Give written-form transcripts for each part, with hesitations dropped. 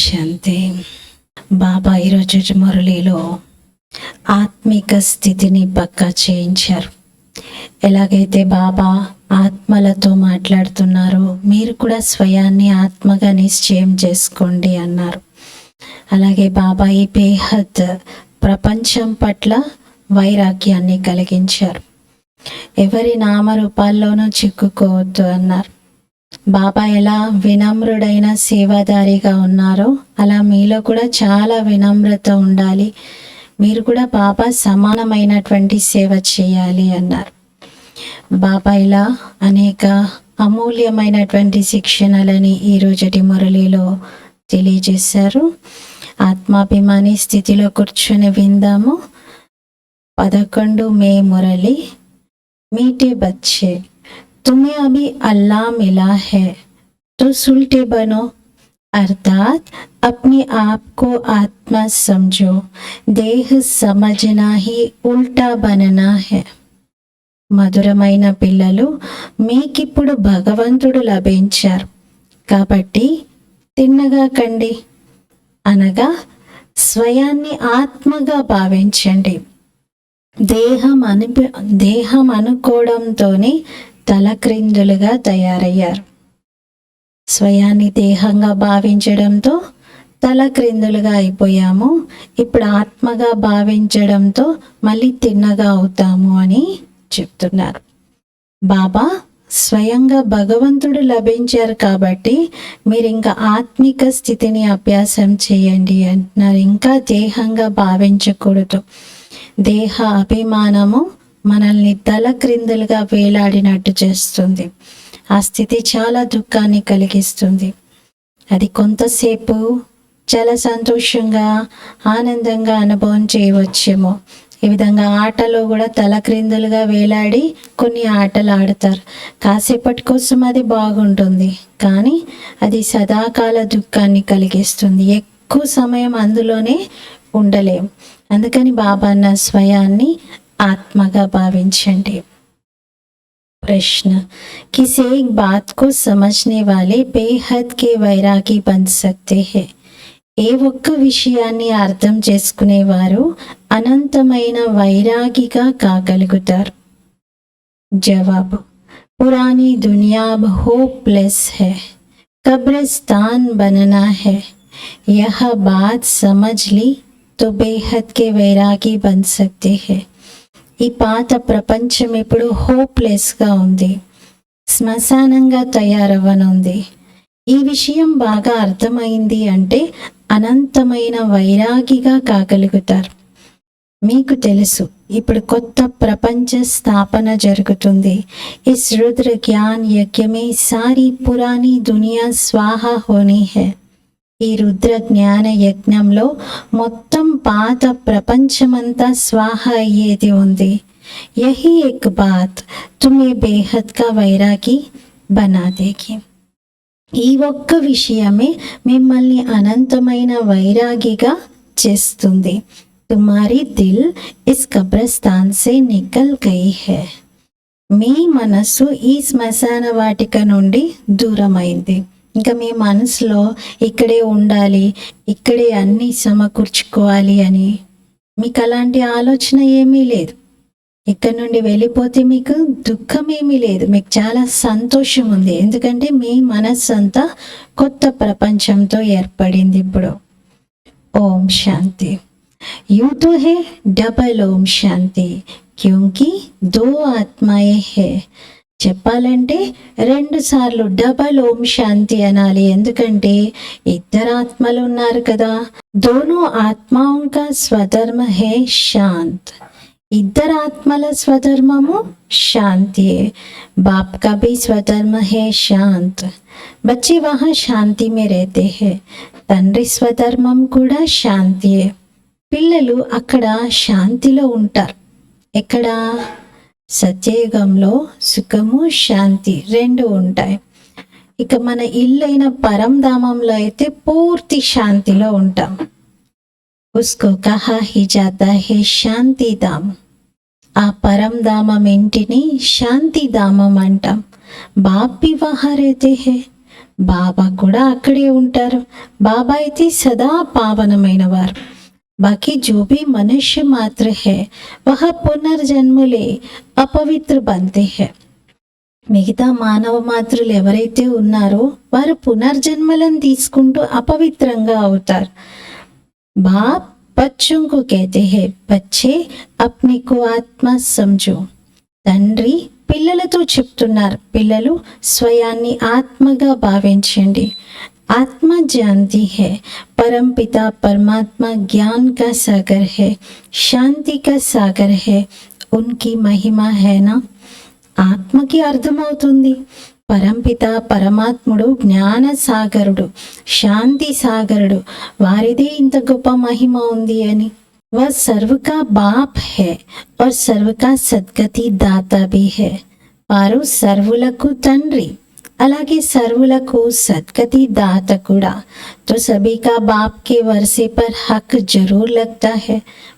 శాంతి. బాబా ఈరోజు మురళిలో ఆత్మిక స్థితిని పక్కా చేయించారు. ఎలాగైతే బాబా ఆత్మలతో మాట్లాడుతున్నారో మీరు కూడా స్వయాన్ని ఆత్మగా నిశ్చయం చేసుకోండి అన్నారు. అలాగే బాబా ఈ బేహద్ ప్రపంచం పట్ల వైరాగ్యాన్ని కలిగించారు. ఎవరి నామరూపాల్లోనూ చిక్కుకోవద్దు అన్నారు. బాబా ఎలా వినమ్రుడైన సేవాదారిగా ఉన్నారో అలా మీలో కూడా చాలా వినమ్రత ఉండాలి. మీరు కూడా బాబా సమానమైనటువంటి సేవ చేయాలి అన్నారు. బాబా ఇలా అనేక అమూల్యమైనటువంటి శిక్షణలని ఈరోజటి మురళిలో తెలియజేశారు. ఆత్మాభిమాని స్థితిలో కూర్చొని విందాము. 11 మే మురళి. मीठे बच्चे, तुम्हें अभी अल्लाह मिला है तो सुलटे बनो, अर्थात अपने आप को आत्मा समझो. देह समझना ही उल्टा बनना है. మధురమైన పిల్లలు, మీకిప్పుడు భగవంతుడు లభించారు కాబట్టి తిన్నగా కండి, అనగా స్వయాన్ని ఆత్మగా భావించండి. దేహం అనుకోవడంతోనే తలక్రిందులుగా తయారయ్యారు. స్వయాన్ని దేహంగా భావించడంతో తలక్రిందులుగా అయిపోయాము. ఇప్పుడు ఆత్మగా భావించడంతో మళ్ళీ తిన్నగా అవుతాము అని చెప్తున్నారు. బాబా స్వయంగా భగవంతుడు లభించారు కాబట్టి మీరు ఇంకా ఆత్మిక స్థితిని అభ్యాసం చేయండి అంటున్నారు. ఇంకా దేహంగా భావించకూడదు. దేహ అభిమానము మనల్ని తలక్రిందులుగా వేలాడినట్టు చేస్తుంది. ఆ స్థితి చాలా దుఃఖాన్ని కలిగిస్తుంది. అది కొంతసేపు చాలా సంతోషంగా ఆనందంగా అనుభవం చేయవచ్చేమో. ఈ విధంగా ఆటలో కూడా తలక్రిందులుగా వేలాడి కొన్ని ఆటలు ఆడతారు. కాసేపటి కోసం అది బాగుంటుంది, కానీ అది సదాకాల దుఃఖాన్ని కలిగిస్తుంది. ఎక్కువ సమయం అందులోనే ఉండలేం. అందుకని బాబా అన్న స్వయాన్ని ఆత్మగా భావించండి. प्रश्न, किसी एक बात को समझने वाले बेहद के वैरागी बन सकते हैं. ఏ ఒక్క విషయాన్ని అర్థం చేసుకునేవారు అనంతమైన వైరాగిగా కాగలుగుతారు. జవాబు, పురానీ దునియా హోప్లెస్ है, कब्रिस्तान बनना है. यह बात समझ ली तो बेहद के वैरागी बन सकते हैं. ఈ పాత ప్రపంచం ఇప్పుడు హోప్లెస్గా ఉంది, శ్మశానంగా తయారవ్వనుంది. ఈ విషయం బాగా అర్థమైంది అంటే అనంతమైన వైరాగిగా కాగలుగుతారు. మీకు తెలుసు, ఇప్పుడు కొత్త ప్రపంచ స్థాపన జరుగుతుంది. ఇస్ రుద్ర జ్ఞాన్ యజ్ఞమే సారీ పురాణీ దునియా స్వాహ హోనీ హై. ఈ రుద్ర జ్ఞాన యజ్ఞంలో మొత్తం పాత ప్రపంచమంతా స్వాహ అయ్యేది ఉంది. యహీ ఎక్ బాత్ తుమ్హే బేహద్ కా వైరాగి బనా దేగి. ఈ ఒక్క విషయమే మిమ్మల్ని అనంతమైన వైరాగిగా చేస్తుంది. తుమారీ దిల్ ఇస్ కబ్రస్థాన్ సే నికల్ గయి హై. మీ మనసు ఈ శ్మశాన వాటిక నుండి దూరమైంది. ఇంకా మీ మనసులో ఇక్కడే ఉండాలి, ఇక్కడే అన్నీ సమకూర్చుకోవాలి అని మీకు అలాంటి ఆలోచన ఏమీ లేదు. ఇక్కడ నుండి వెళ్ళిపోతే మీకు దుఃఖం ఏమీ లేదు, మీకు చాలా సంతోషం ఉంది. ఎందుకంటే మీ మనస్సు అంతా కొత్త ప్రపంచంతో ఏర్పడింది ఇప్పుడు. ఓం శాంతి. यूं तो है डबल ओम शांति क्योंकि दो आत्माएं है. చెప్పాలంటే 2 సార్లు డబల్ ఓం శాంతి అనాలి, ఎందుకంటే ఇద్దరు ఆత్మలు ఉన్నారు కదా. దోనో ఆత్మాओं का స్వధర్మ హే శాంత్. ఇద్దరు ఆత్మల స్వధర్మము శాంతి. बाप का भी स्वधर्म है शांत. बच्चे वहाँ शांति में रहते हैं. తండ్రి స్వధర్మం కూడా శాంతియే. పిల్లలు అక్కడ శాంతిలో ఉంటారు. ఎక్కడ? సత్యయుగంలో సుఖము శాంతి 2 ఉంటాయి. ఇక మన ఇల్లైన పరంధామంలో అయితే పూర్తి శాంతిలో ఉంటాం. ఉస్కో కహా హి జాతా హే శాంతిధామ్. ఆ పరంధామం ఇంటిని శాంతిధామం అంటాం. బాప్ భీ వహా రేతే హే. బాబా కూడా అక్కడే ఉంటారు. బాబా అయితే సదా పావనమైన వారు. बाकी जो भी मनुष्य मात्र है वह पुनर्जन्म ले अपवित्र बनते हैं. మిగతా మానవ మాతృలు ఎవరైతే ఉన్నారో వారు పునర్జన్మలను తీసుకుంటూ అపవిత్రంగా అవుతారు. బాప్ బచ్చోं को कहते हैं बच्चे अपने को आत्मा समझो. తండ్రి పిల్లలతో చెప్తున్నారు, పిల్లలు స్వయాన్ని ఆత్మగా భావించండి. आत्मा जानती है परम पिता परमात्मा ज्ञान का सागर है, शांति का सागर है, उनकी महिमा है ना. ఆత్మకి అర్థమవుతుంది పరంపిత పరమాత్ముడు జ్ఞాన సాగరుడు, శాంతి సాగరుడు, వారిదే ఇంత గొప్ప మహిమ ఉంది అని. వह सर्व का बाप है और सर्व का सद्गति दाता भी है. వారు సర్వులకు తండ్రి, అలాగే సర్వులకు సద్గతి దాత కూడా. తో సభీ కా బాప్ కే వర్సే పర్ హక్ జరూర్ లగ్తా హై.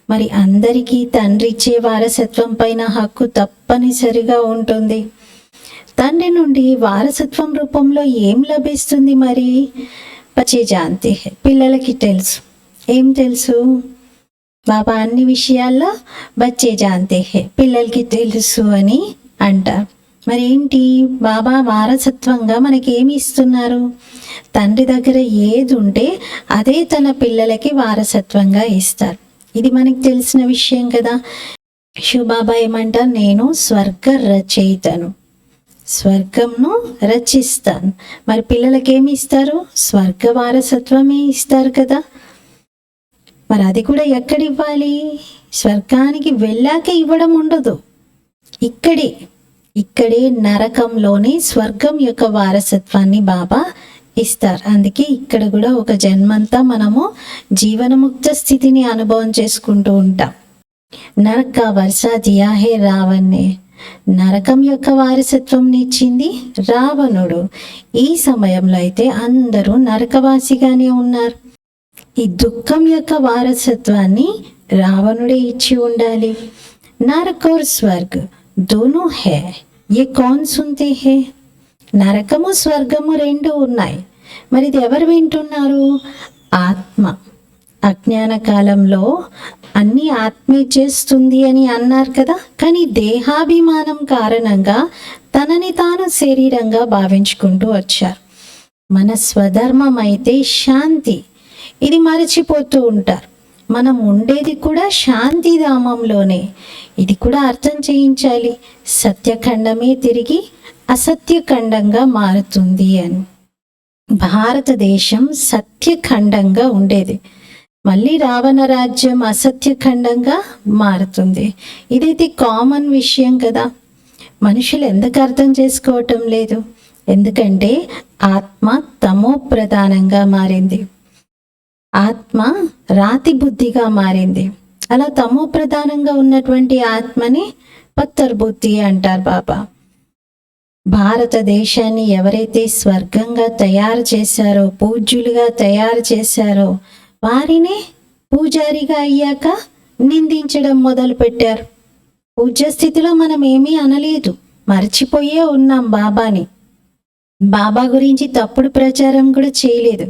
మరి అందరికీ తండ్రిచ్చే వారసత్వం పైన హక్కు తప్పనిసరిగా ఉంటుంది. తండ్రి నుండి వారసత్వం రూపంలో ఏం లభిస్తుంది? మరి బచ్చే జాంతే హై, పిల్లలకి తెలుసు. ఏం తెలుసు? బాబా అన్ని విషయాల్లో బచ్చే జాంతే హై, పిల్లలకి తెలుసు అని అంటారు. మరి ఏంటి? బాబా వారసత్వంగా మనకి ఏమి ఇస్తున్నారు? తండ్రి దగ్గర ఏది ఉంటే అదే తన పిల్లలకి వారసత్వంగా ఇస్తారు. ఇది మనకి తెలిసిన విషయం కదా. శివబాబా ఏమంటారు? నేను స్వర్గ రచయితను, స్వర్గంను రచిస్తాను. మరి పిల్లలకి ఏమి ఇస్తారు? స్వర్గ వారసత్వమే ఇస్తారు కదా. మరి అది కూడా ఎక్కడ ఇవ్వాలి? స్వర్గానికి వెళ్ళాక ఇవ్వడం ఉండదు, ఇక్కడే నరకంలోని స్వర్గం యొక్క వారసత్వాన్ని బాబా ఇస్తారు. అందుకే ఇక్కడ కూడా ఒక జన్మంతా మనము జీవనముక్త స్థితిని అనుభవం చేసుకుంటూ ఉంటాం. నరక వర్ష దియా హే రావణ్ణే, నరకం యొక్క వారసత్వం ఇచ్చింది రావణుడు. ఈ సమయంలో అయితే అందరూ నరకవాసిగానే ఉన్నారు. ఈ దుఃఖం యొక్క వారసత్వాన్ని రావణుడే ఇచ్చి ఉండాలి. నరక और స్వర్గ్ दोनों है, ये कौन सुनते हैं? నరకము స్వర్గము రెండు ఉన్నాయి. మరి ఇది ఎవరు వింటున్నారు? ఆత్మ. అజ్ఞాన కాలంలో అన్ని ఆత్మే చేస్తుంది అని అన్నారు కదా. కానీ దేహాభిమానం కారణంగా తనని తాను శరీరంగా భావించుకుంటూ వచ్చారు. మన స్వధర్మం అయితే శాంతి, ఇది మరచిపోతూ ఉంటారు. మనం ఉండేది కూడా శాంతిధామంలోనే. ఇది కూడా అర్థం చేయించాలి. సత్యఖండమే తిరిగి అసత్యఖండంగా మారుతుంది అని. భారతదేశం సత్యఖండంగా ఉండేది, మళ్ళీ రావణ రాజ్యం అసత్యఖండంగా మారుతుంది. ఇదైతే కామన్ విషయం కదా. మనుషులు ఎందుకు అర్థం చేసుకోవటం లేదు? ఎందుకంటే ఆత్మ తమో ప్రధానంగా మారింది, ఆత్మ రాతి బుద్ధిగా మారింది. అలా తమో ప్రధానంగా ఉన్నటువంటి ఆత్మని పత్తర్ బుద్ధి అంటారు బాబా. భారతదేశాన్ని ఎవరైతే స్వర్గంగా తయారు చేశారో, పూజ్యులుగా తయారు చేశారో, వారినే పూజారిగా అయ్యాక నిందించడం మొదలు పెట్టారు. పూజ్య స్థితిలో మనం ఏమీ అనలేదు, మర్చిపోయే ఉన్నాం బాబాని. బాబా గురించి తప్పుడు ప్రచారం కూడా చేయలేదు.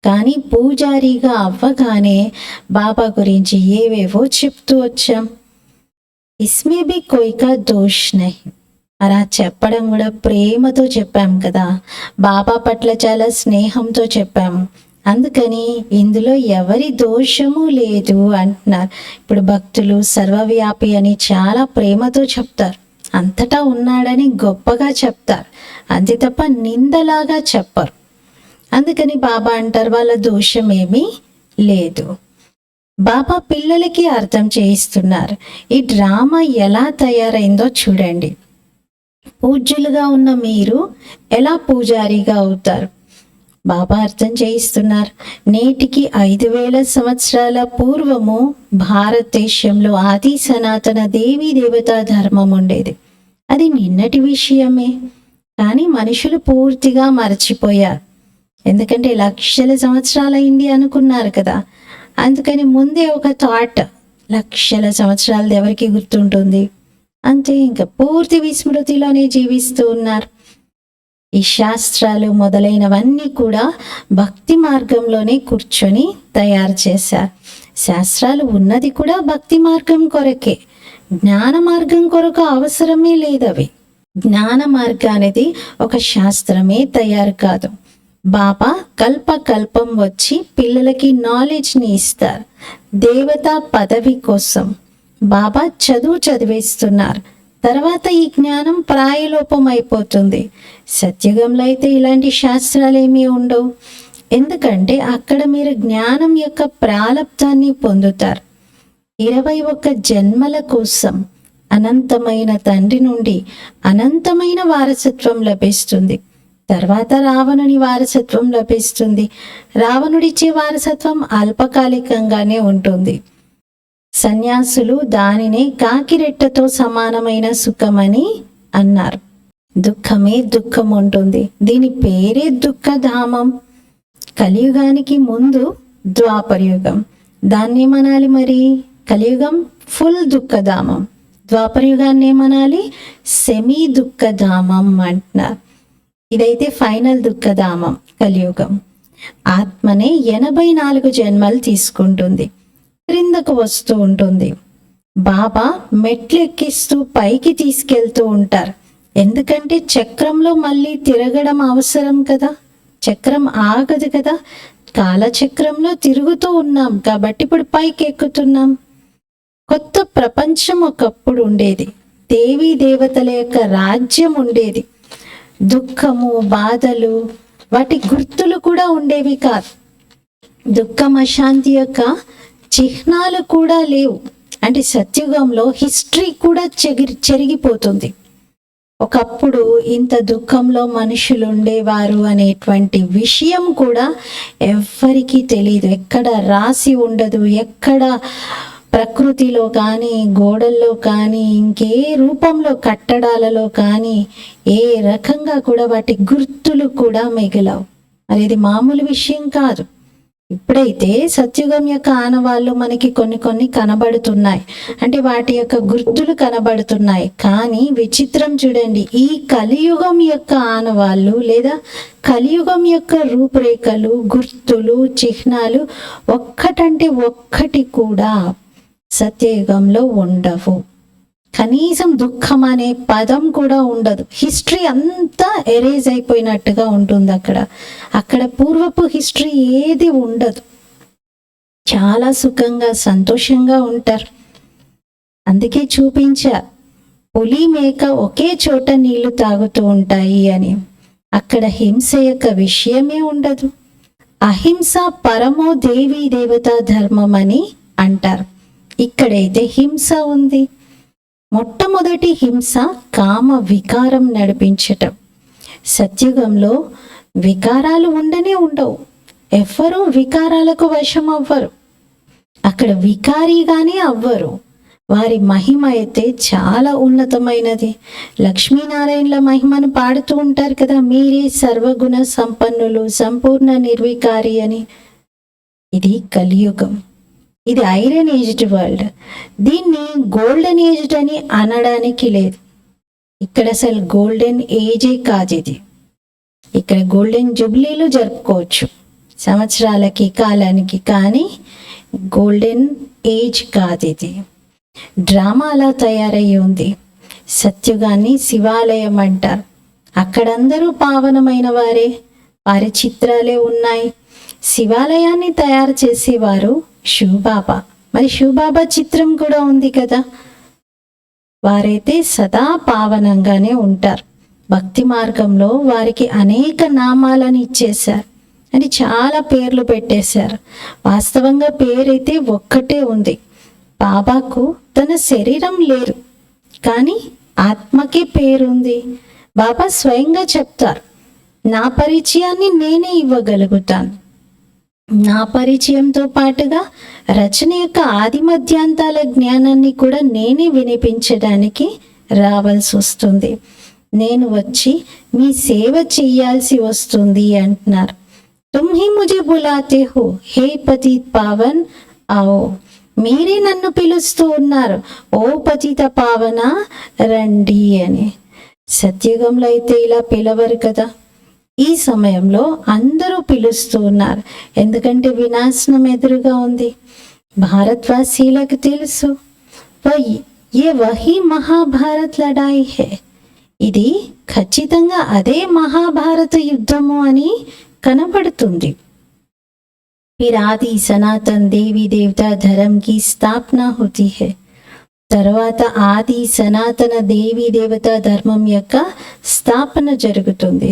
కానీ పూజారిగా అవ్వగానే బాబా గురించి ఏవేవో చెప్తూ వచ్చాం. ఇస్మే బి కోయికా దోష్ నహి, అలా చెప్పడం కూడా ప్రేమతో చెప్పాం కదా. బాబా పట్ల చాలా స్నేహంతో చెప్పాము. అందుకని ఇందులో ఎవరి దోషము లేదు అంటున్నారు. ఇప్పుడు భక్తులు సర్వవ్యాపి అని చాలా ప్రేమతో చెప్తారు, అంతటా ఉన్నాడని గొప్పగా చెప్తారు, అంతే తప్ప నిందలాగా చెప్పరు. అందుకని బాబా అంటారు వాళ్ళ దోషం ఏమీ లేదు. బాబా పిల్లలకి అర్థం చేయిస్తున్నారు. ఈ డ్రామా ఎలా తయారైందో చూడండి. పూజ్యులుగా ఉన్న మీరు ఎలా పూజారిగా అవుతారు? బాబా అర్థం చేయిస్తున్నారు. నేటికి 5000 సంవత్సరాల పూర్వము భారతదేశంలో ఆది సనాతన దేవీ దేవతా ధర్మం ఉండేది. అది నిన్నటి విషయమే. కానీ మనుషులు పూర్తిగా మర్చిపోయారు. ఎందుకంటే లక్షల సంవత్సరాలైంది అనుకున్నారు కదా. అందుకని ముందే ఒక థాట్, లక్షల సంవత్సరాలది ఎవరికి గుర్తుంటుంది? అంతే, ఇంకా పూర్తి విస్మృతిలోనే జీవిస్తూ ఉన్నారు. ఈ శాస్త్రాలు మొదలైనవన్నీ కూడా భక్తి మార్గంలోనే కూర్చొని తయారు చేశారు. శాస్త్రాలు ఉన్నది కూడా భక్తి మార్గం కొరకే, జ్ఞాన మార్గం కొరకు అవసరమే లేదవి. జ్ఞాన మార్గానికి ఒక శాస్త్రమే తయారు కాదు. బాబా కల్పం వచ్చి పిల్లలకి నాలెడ్జ్ని ఇస్తారు. దేవతా పదవి కోసం బాబా చదివేస్తున్నారు. తర్వాత ఈ జ్ఞానం ప్రాయలోపం అయిపోతుంది. సత్యుగంలో అయితే ఇలాంటి శాస్త్రాలు ఏమీ ఉండవు. ఎందుకంటే అక్కడ మీరు జ్ఞానం యొక్క ప్రాలబ్ధాన్ని పొందుతారు. 21 జన్మల కోసం అనంతమైన తండ్రి నుండి అనంతమైన వారసత్వం లభిస్తుంది. తర్వాత రావణుని వారసత్వం లభిస్తుంది. రావణుడిచ్చే వారసత్వం అల్పకాలికంగానే ఉంటుంది. సన్యాసులు దానినే కాకిరెట్టతో సమానమైన సుఖమని అన్నారు. దుఃఖమే దుఃఖం ఉంటుంది. దీని పేరే దుఃఖధామం. కలియుగానికి ముందు ద్వాపరయుగం, దాన్ని ఏమనాలి మరి? కలియుగం ఫుల్ దుఃఖధామం, ద్వాపరయుగాన్ని ఏమనాలి? సెమీ దుఃఖధామం అంటున్నారు. ఇదైతే ఫైనల్ దుఃఖధామం కలియుగం. ఆత్మనే 84 జన్మలు తీసుకుంటుంది, క్రిందకు వస్తూ ఉంటుంది. బాబా మెట్లు ఎక్కిస్తూ పైకి తీసుకెళ్తూ ఉంటారు. ఎందుకంటే చక్రంలో మళ్ళీ తిరగడం అవసరం కదా, చక్రం ఆగదు కదా. కాలచక్రంలో తిరుగుతూ ఉన్నాం కాబట్టి ఇప్పుడు పైకి ఎక్కుతున్నాం. కొత్త ప్రపంచం ఒకప్పుడు ఉండేది. దేవీ దేవతల యొక్క రాజ్యం ఉండేది. దుఃఖము, బాధలు, వాటి గుర్తులు కూడా ఉండేవి కాదు. దుఃఖం, అశాంతి యొక్క చిహ్నాలు కూడా లేవు. అంటే సత్యుగంలో హిస్టరీ కూడా చెరిగిపోతుంది. ఒకప్పుడు ఇంత దుఃఖంలో మనుషులు ఉండేవారు అనేటువంటి విషయం కూడా ఎవ్వరికీ తెలియదు. ఎక్కడ రాసి ఉండదు. ఎక్కడ ప్రకృతిలో కానీ, గోడల్లో కానీ, ఇంకే రూపంలో కట్టడాలలో కానీ ఏ రకంగా కూడా వాటి గుర్తులు కూడా మిగలవు. మరి ఇది మామూలు విషయం కాదు. ఇప్పుడైతే సత్యుగం యొక్క ఆనవాళ్ళు మనకి కొన్ని కనబడుతున్నాయి. అంటే వాటి యొక్క గుర్తులు కనబడుతున్నాయి. కానీ విచిత్రం చూడండి, ఈ కలియుగం యొక్క ఆనవాళ్ళు లేదా కలియుగం యొక్క రూపురేఖలు, గుర్తులు, చిహ్నాలు ఒక్కటంటే ఒక్కటి కూడా సత్యయుగంలో ఉండవు. కనీసం దుఃఖం అనే పదం కూడా ఉండదు. హిస్టరీ అంతా ఎరేజ్ అయిపోయినట్టుగా ఉంటుంది. అక్కడ పూర్వపు హిస్టరీ ఏది ఉండదు. చాలా సుఖంగా, సంతోషంగా ఉంటారు. అందుకే చూపించారు, పులి, మేక ఒకే చోట నీళ్లు తాగుతూ ఉంటాయి అని. అక్కడ హింస యొక్క విషయమే ఉండదు. అహింస పరమో దేవీ దేవతా ధర్మం అని అంటారు. ఇక్కడైతే హింస ఉంది. మొట్టమొదటి హింస కామ వికారం నడిపించటం. సత్యుగంలో వికారాలు ఉండవు. ఎవ్వరూ వికారాలకు వశం అవ్వరు. అక్కడ వికారీగానే అవ్వరు. వారి మహిమ అయితే చాలా ఉన్నతమైనది. లక్ష్మీనారాయణల మహిమను పాడుతూ ఉంటారు కదా, మీరే సర్వగుణ సంపన్నులు, సంపూర్ణ నిర్వికారి అని. ఇది కలియుగం. ఇది ఐరన్ ఏజ్డ్ వరల్డ్. దీన్ని గోల్డెన్ ఏజ్డ్ అని అనడానికి లేదు. ఇక్కడ అసలు గోల్డెన్ ఏజే కాదు ఇది. ఇక్కడ గోల్డెన్ జూబ్లీలు జరుపుకోవచ్చు సంవత్సరాలకి, కాలానికి, కానీ గోల్డెన్ ఏజ్ కాదు ఇది. డ్రామా అలా తయారయ్యి ఉంది. సత్యుగాన్ని శివాలయం అంటారు. అక్కడందరూ పావనమైన వారే, వారి చిత్రాలే ఉన్నాయి. శివాలయాన్ని తయారు చేసేవారు శివబాబా. మరి శివబాబా చిత్రం కూడా ఉంది కదా. వారైతే సదా పావనంగానే ఉంటారు. భక్తి మార్గంలో వారికి అనేక నామాలను ఇచ్చేశారు. అని చాలా పేర్లు పెట్టేశారు. వాస్తవంగా పేరైతే ఒక్కటే ఉంది. బాబాకు తన శరీరం లేదు, కానీ ఆత్మకే పేరుంది. బాబా స్వయంగా చెప్తారు, నా పరిచయాన్ని నేనే ఇవ్వగలుగుతాను. నా పరిచయంతో పాటుగా రచన యొక్క ఆది మధ్యాంతాల జ్ఞానాన్ని కూడా నేనే వినిపించడానికి రావాల్సి వస్తుంది. నేను వచ్చి మీ సేవ చెయ్యాల్సి వస్తుంది అంటున్నారు. తుమ్హి ముజే బులాతే హో హే పతిత్ పావన్ ఆవో. మీరే నన్ను పిలుస్తూ ఉన్నారు, ఓ పతిత పావన రండి అని. సత్యుగంలో అయితే ఇలా పిలవరు కదా. ఈ సమయంలో అందరూ పిలుస్తూ ఉన్నారు, ఎందుకంటే వినాశనం ఎదురుగా ఉంది. భారతవాసీలకు తెలుసు, ఏ వహీ మహాభారత్ లడాయి హే, ఇది ఖచ్చితంగా అదే మహాభారత యుద్ధము అని కనబడుతుంది. फिर आदि सनातन देवी देवता धर्म की स्थापना होती है. తర్వాత ఆది సనాతన దేవీ దేవత ధర్మం యొక్క స్థాపన జరుగుతుంది.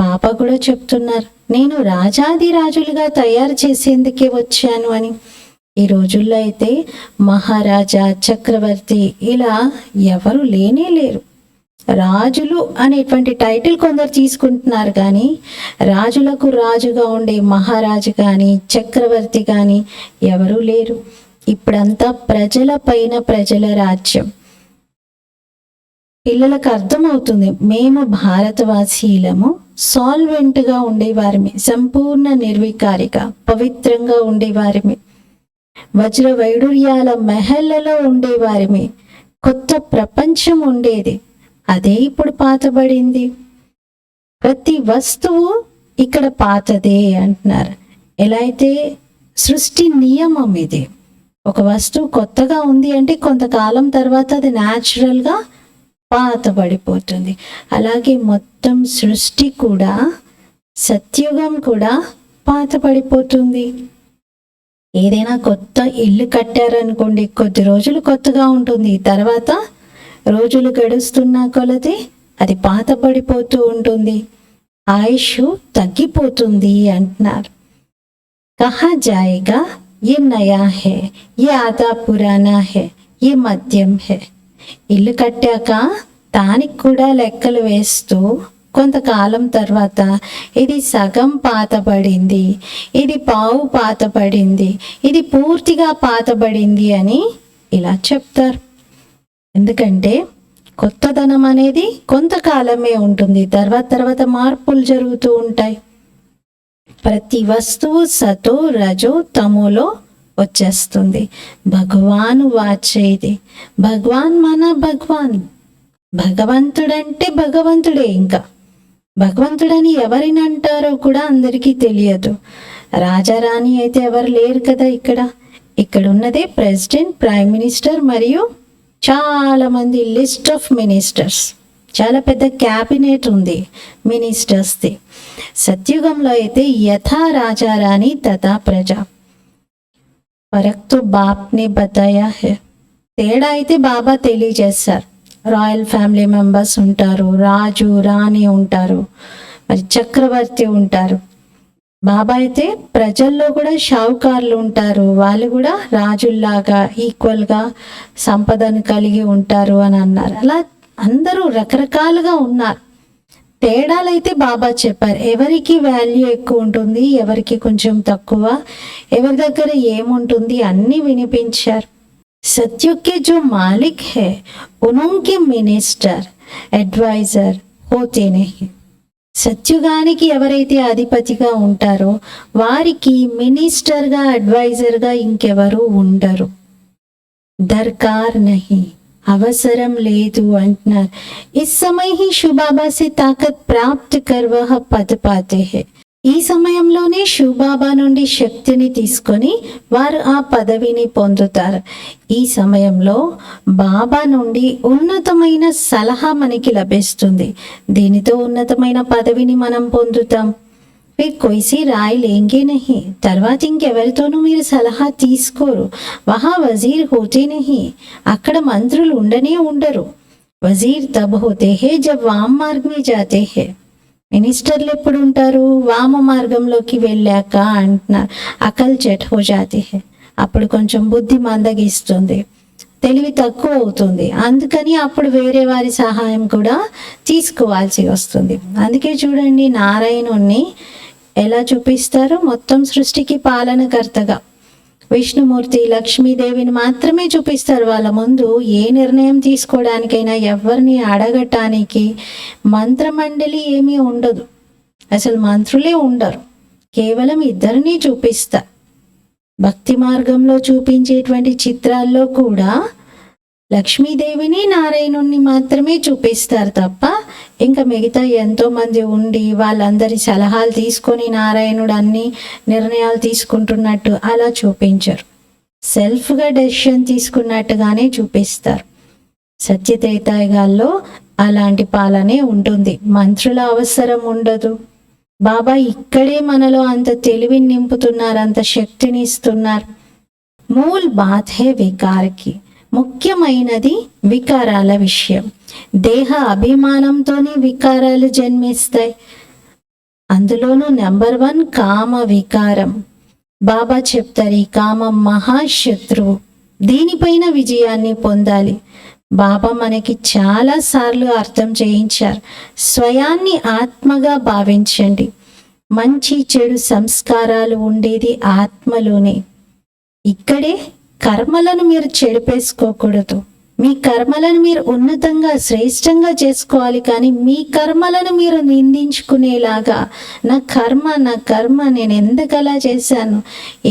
బాబా కూడా చెప్తున్నారు, నేను రాజాది రాజులుగా తయారు చేసేందుకే వచ్చాను అని. ఈ రోజుల్లో అయితే మహారాజా, చక్రవర్తి ఇలా ఎవరు లేనే లేరు. రాజులు అనేటువంటి టైటిల్ కొందరు తీసుకుంటున్నారు, కానీ రాజులకు రాజుగా ఉండే మహారాజు కానీ చక్రవర్తి కానీ ఎవరూ లేరు. ఇప్పుడంతా ప్రజల పైన ప్రజల రాజ్యం. పిల్లలకు అర్థమవుతుంది, మేము భారతవాసీలము సాల్వెంట్గా ఉండేవారిమి, సంపూర్ణ నిర్వికారిగా పవిత్రంగా ఉండేవారిమి, వజ్ర వైడూర్యాల మెహల్లలో ఉండేవారిమి. కొత్త ప్రపంచం ఉండేది, అదే ఇప్పుడు పాతబడింది. ప్రతి వస్తువు ఇక్కడ పాతదే అంటున్నారు. ఎలా అయితే సృష్టి నియమం ఇది, ఒక వస్తువు కొత్తగా ఉంది అంటే కొంతకాలం తర్వాత అది న్యాచురల్గా పాతబడిపోతుంది. అలాగే మొత్తం సృష్టి కూడా, సత్యుగం కూడా పాతబడిపోతుంది. ఏదైనా కొత్త ఇల్లు కట్టారనుకోండి, కొద్ది రోజులు కొత్తగా ఉంటుంది, తర్వాత రోజులు గడుస్తున్న కొలది అది పాతబడిపోతూ ఉంటుంది, ఆయుష్ తగ్గిపోతుంది అంటున్నారు. కహా జాయేగా, ये नया है, ये आधा पुराना है, ये మద్యం है. ఇల్లు కట్టాక దానికి కూడా లెక్కలు వేస్తూ కొంతకాలం తర్వాత ఇది సగం పాతబడింది, ఇది పావు పాతబడింది, ఇది పూర్తిగా పాతబడింది అని ఇలా చెప్తారు. ఎందుకంటే కొత్తదనం అనేది కొంతకాలమే ఉంటుంది, తర్వాత మార్పులు జరుగుతూ ఉంటాయి. ప్రతి వస్తువు సతో రజో తమోలో వచ్చేస్తుంది. భగవాను వాచేది, భగవాన్ మన భగవాన్, భగవంతుడంటే భగవంతుడే. ఇంకా భగవంతుడని ఎవరిని అంటారో కూడా అందరికీ తెలియదు. రాజారాణి అయితే ఎవరు లేరు కదా ఇక్కడ ఉన్నదే ప్రెసిడెంట్, ప్రైమ్ మినిస్టర్ మరియు చాలా మంది లిస్ట్ ఆఫ్ మినిస్టర్స్. చాలా పెద్ద క్యాబినెట్ ఉంది మినిస్టర్స్ది. సత్యుగంలో అయితే యథా రాజా రాణి తథా ప్రజ. ఫరక్ తో బాప్నే బతాయా హై. తేడా అయితే బాబా తెలియజేస్తారు. రాయల్ ఫ్యామిలీ మెంబర్స్ ఉంటారు, రాజు రాణి ఉంటారు, మరి చక్రవర్తి ఉంటారు. బాబా అయితే ప్రజల్లో కూడా షావుకారులు ఉంటారు, వాళ్ళు కూడా రాజుల్లాగా ఈక్వల్గా సంపదను కలిగి ఉంటారు అని అన్నారు. అలా అందరూ రకరకాలుగా ఉన్నారు. తేడాలైతే బాబా చెప్పారు, ఎవరికి వాల్యూ ఎక్కువ ఉంటుంది, ఎవరికి కొంచెం తక్కువ, ఎవరి దగ్గర ఏముంటుంది అన్నీ వినిపించారు. సత్యుగ్ జో మాలిక్ హై ఉన్కే మినిస్టర్ అడ్వైజర్ హోతే నహీ. సత్యుగానికి ఎవరైతే అధిపతిగా ఉంటారో వారికి మినిస్టర్గా, అడ్వైజర్గా ఇంకెవరు ఉండరు. దర్కార్ నహీ, అవసరం లేదు అంటున్నారు. ఇస్ సమయ హీ శివబాబా సే తాకత్ ప్రాప్త్ కర్ వహ పద్ పాతే హై. ఈ సమయంలోనే శివబాబా నుండి శక్తిని తీసుకొని వారు ఆ పదవిని పొందుతారు. ఈ సమయంలో బాబా నుండి ఉన్నతమైన సలహా మనకి లభిస్తుంది. దీనితో ఉన్నతమైన పదవిని మనం పొందుతాం. కొయిసి రాయ్ లేంగే నహీ, తర్వాత ఇంకెవరితోనూ మీరు సలహా తీసుకోరు. వహా వజీర్ హోతే నహీ, అక్కడ మంత్రులు ఉండనే ఉండరు. వజీర్ తబ్ హోతే హే జబ్ వామ్ మార్గ్ మే జాతే హే. మినిస్టర్లు ఎప్పుడు ఉంటారు? వామ మార్గంలోకి వెళ్ళాక అంటున్నారు. అకల్ చెట్ హో జాతే హే, అప్పుడు కొంచెం బుద్ధి మందగిస్తుంది, తెలివి తక్కువ అవుతుంది. అందుకని అప్పుడు వేరే వారి సహాయం కూడా తీసుకోవాల్సి వస్తుంది. అందుకే చూడండి, నారాయణుణ్ణి ఎలా చూపిస్తారు? మొత్తం సృష్టికి పాలనకర్తగా. విష్ణుమూర్తి, లక్ష్మీదేవిని మాత్రమే చూపిస్తారు. వాళ్ళ ముందు ఏ నిర్ణయం తీసుకోవడానికైనా, ఎవరిని అడగటానికి మంత్రమండలి ఏమీ ఉండదు, అసలు మంత్రులే ఉండరు. కేవలం ఇద్దరిని చూపిస్తారు. భక్తి మార్గంలో చూపించేటువంటి చిత్రాల్లో కూడా లక్ష్మీదేవిని నారాయణుణ్ణి మాత్రమే చూపిస్తారు తప్ప ఇంకా మిగతా ఎంతోమంది ఉండి వాళ్ళందరి సలహాలు తీసుకొని నారాయణుడు అన్ని నిర్ణయాలు తీసుకుంటున్నట్టు అలా చూపించరు. సెల్ఫ్గా డెసిషన్ తీసుకున్నట్టుగానే చూపిస్తారు. సత్యత్రేతాయుగాల్లో అలాంటి పాలనే ఉంటుంది. మంత్రుల అవసరం ఉండదు. బాబా ఇక్కడే మనలో అంత తెలివిని నింపుతున్నారు, అంత శక్తిని ఇస్తున్నారు. మూల్ బాత్ హే వికార్కి, ముఖ్యమైనది వికారాల విషయం. దేహ అభిమానంతోనే వికారాలు జన్మిస్తాయి. అందులోనూ నెంబర్ 1 కామ వికారం. బాబా చెప్తారు ఈ కామం మహాశత్రువు, దీనిపైన విజయాన్ని పొందాలి. బాబా మనకి చాలా సార్లు అర్థం చేయించారు. స్వయాన్ని ఆత్మగా భావించండి. మంచి చెడు సంస్కారాలు ఉండేది ఆత్మలోనే. ఇక్కడే కర్మలను మీరు చెడిపేసుకోకూడదు. మీ కర్మలను మీరు ఉన్నతంగా శ్రేష్టంగా చేసుకోవాలి. కానీ మీ కర్మలను మీరు నిందించుకునేలాగా నా కర్మ నేను ఎందుకలా చేశాను,